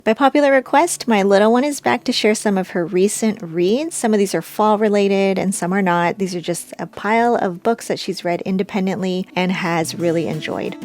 By popular request, my little one is back to share some of her recent reads. Some of these are fall related and some are not. These are just a pile of books that she's read independently and has really enjoyed.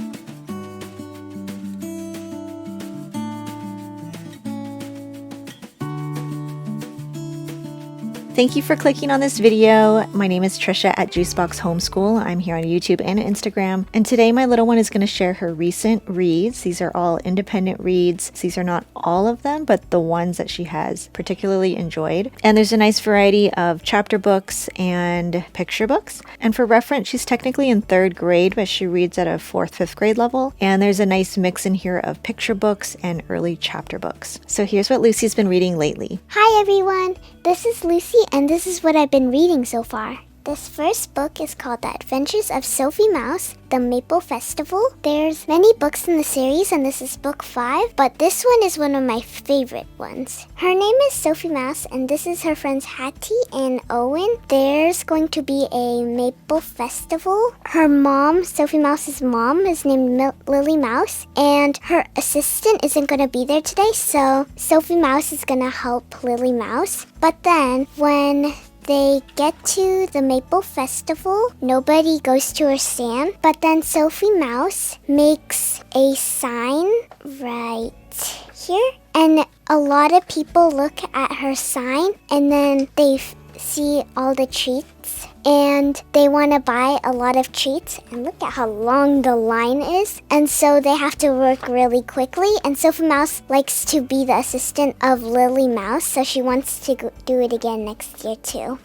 Thank you for clicking on this video. My name is Trisha at Juicebox Homeschool. I'm here on YouTube and Instagram. And today my little one is going to share her recent reads. These are all independent reads. These are not all of them, but the ones that she has particularly enjoyed. And there's a nice variety of chapter books and picture books. And for reference, she's technically in 3rd grade, but she reads at a 4th, 5th grade level. And there's a nice mix in here of picture books and early chapter books. So here's what Lucie's been reading lately. Hi everyone, this is Lucie and this is what I've been reading so far. This first book is called The Adventures of Sophie Mouse, The Maple Festival. There's many books in the series and this is book 5, but this one is one of my favorite ones. Her name is Sophie Mouse and this is her friends Hattie and Owen. There's going to be a maple festival. Her mom, Sophie Mouse's mom, is named Lily Mouse and her assistant isn't going to be there today, so Sophie Mouse is going to help Lily Mouse. But then when they get to the Maple Festival, nobody goes to her stand, but then Sophie Mouse makes a sign right here, and a lot of people look at her sign, and then they see all the treats, and they want to buy a lot of treats, and look at how long the line is, and so they have to work really quickly, and Sophie Mouse likes to be the assistant of Lily Mouse, so she wants to do it again next year too.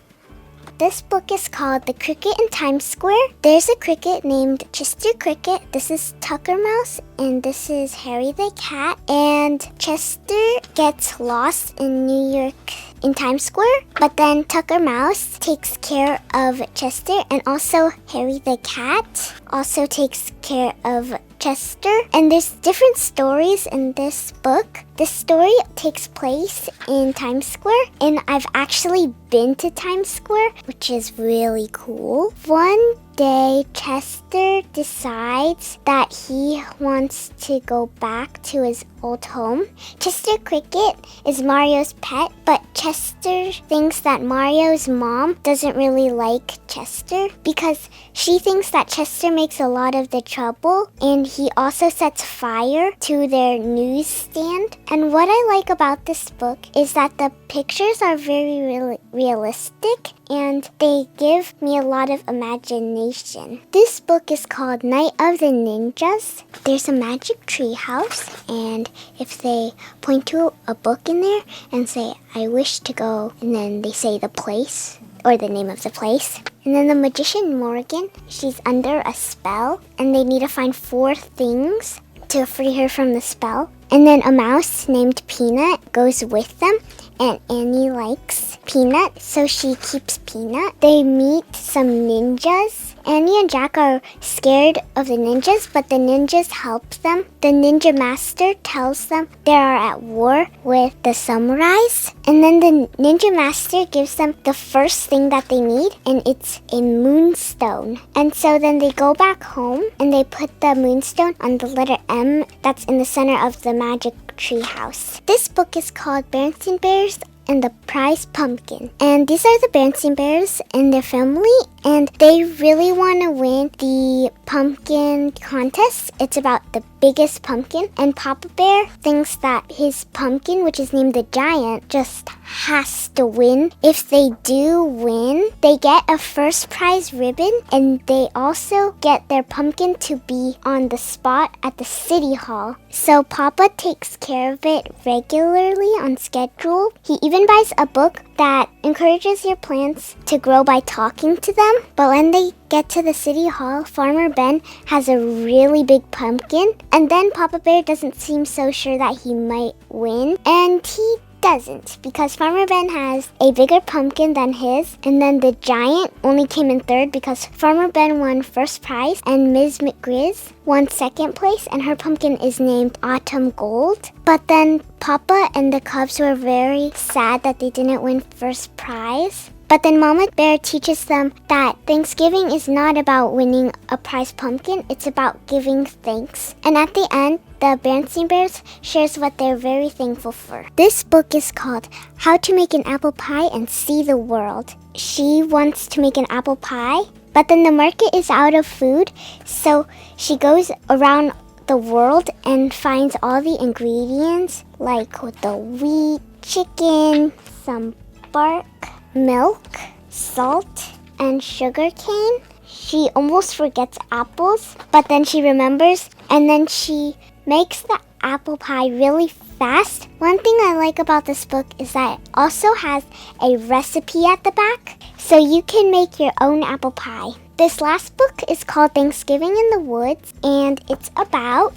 This book is called The Cricket in Times Square. There's a cricket named Chester Cricket. This is Tucker Mouse, and this is Harry the Cat. And Chester gets lost in New York in Times Square, but then Tucker Mouse takes care of Chester, and also Harry the Cat also takes care of Chester. And there's different stories in this book. This story takes place in Times Square, and I've actually been to Times Square, which is really cool. One day, Chester decides that he wants to go back to his old home. Chester Cricket is Mario's pet, but Chester thinks that Mario's mom doesn't really like Chester because she thinks that Chester makes a lot of the trouble, and he also sets fire to their newsstand. And what I like about this book is that the pictures are very realistic and they give me a lot of imagination. This book is called Night of the Ninjas. There's a magic tree house, and if they point to a book in there and say, I wish to go, and then they say the place or the name of the place. And then the magician Morgan, she's under a spell, and they need to find 4 things to free her from the spell. And then a mouse named Peanut goes with them, and Annie likes Peanut, so she keeps Peanut. They meet some ninjas. Annie and Jack are scared of the ninjas, but the ninjas help them. The ninja master tells them they are at war with the samurais. And then the ninja master gives them the first thing that they need, and it's a moonstone. And so then they go back home, and they put the moonstone on the letter M that's in the center of the magic tree house. This book is called Berenstain Bears and the Prize Pumpkin. And these are the Berenstain Bears and their family, and they really want to win the pumpkin contest. It's about the biggest pumpkin, and Papa Bear thinks that his pumpkin, which is named the Giant, just has to win. If they do win, they get a first prize ribbon, and they also get their pumpkin to be on the spot at the city hall. So Papa takes care of it regularly on schedule. He even buys a book that encourages your plants to grow by talking to them. But when they get to the city hall, Farmer Ben has a really big pumpkin, and then Papa Bear doesn't seem so sure that he might win, and he doesn't, because Farmer Ben has a bigger pumpkin than his, and then the Giant only came in 3rd because Farmer Ben won first prize, and Ms. McGrizz won 2nd place, and her pumpkin is named Autumn Gold. But then Papa and the Cubs were very sad that they didn't win first prize. But then Mama Bear teaches them that Thanksgiving is not about winning a prize pumpkin, it's about giving thanks. And at the end, the Berenstain Bears shares what they're very thankful for. This book is called How to Make an Apple Pie and See the World. She wants to make an apple pie, but then the market is out of food, so she goes around the world and finds all the ingredients, like with the wheat, chicken, some bark, milk, salt, and sugar cane. She almost forgets apples, but then she remembers, and then she makes the apple pie really fast. One thing I like about this book is that it also has a recipe at the back, so you can make your own apple pie. This last book is called Thanksgiving in the Woods, and it's about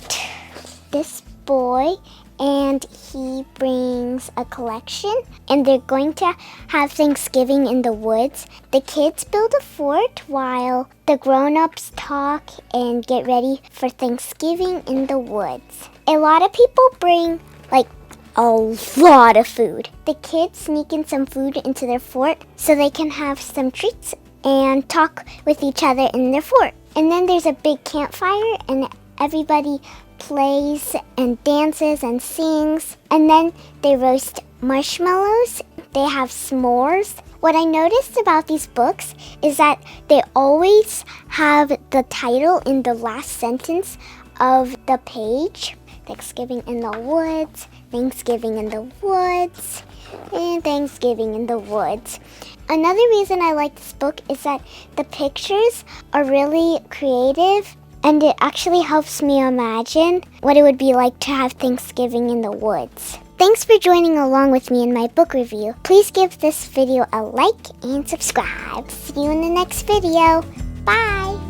this boy, and he brings a collection, and they're going to have Thanksgiving in the woods. The kids build a fort while the grown-ups talk and get ready for Thanksgiving in the woods. A lot of people bring, like, a lot of food. The kids sneak in some food into their fort so they can have some treats and talk with each other in their fort. And then there's a big campfire, and everybody plays and dances and sings, and then they roast marshmallows. They have s'mores. What I noticed about these books is that they always have the title in the last sentence of the page. Thanksgiving in the woods, Thanksgiving in the woods, and Thanksgiving in the woods. Another reason I like this book is that the pictures are really creative, and it actually helps me imagine what it would be like to have Thanksgiving in the woods. Thanks for joining along with me in my book review. Please give this video a like and subscribe. See you in the next video. Bye!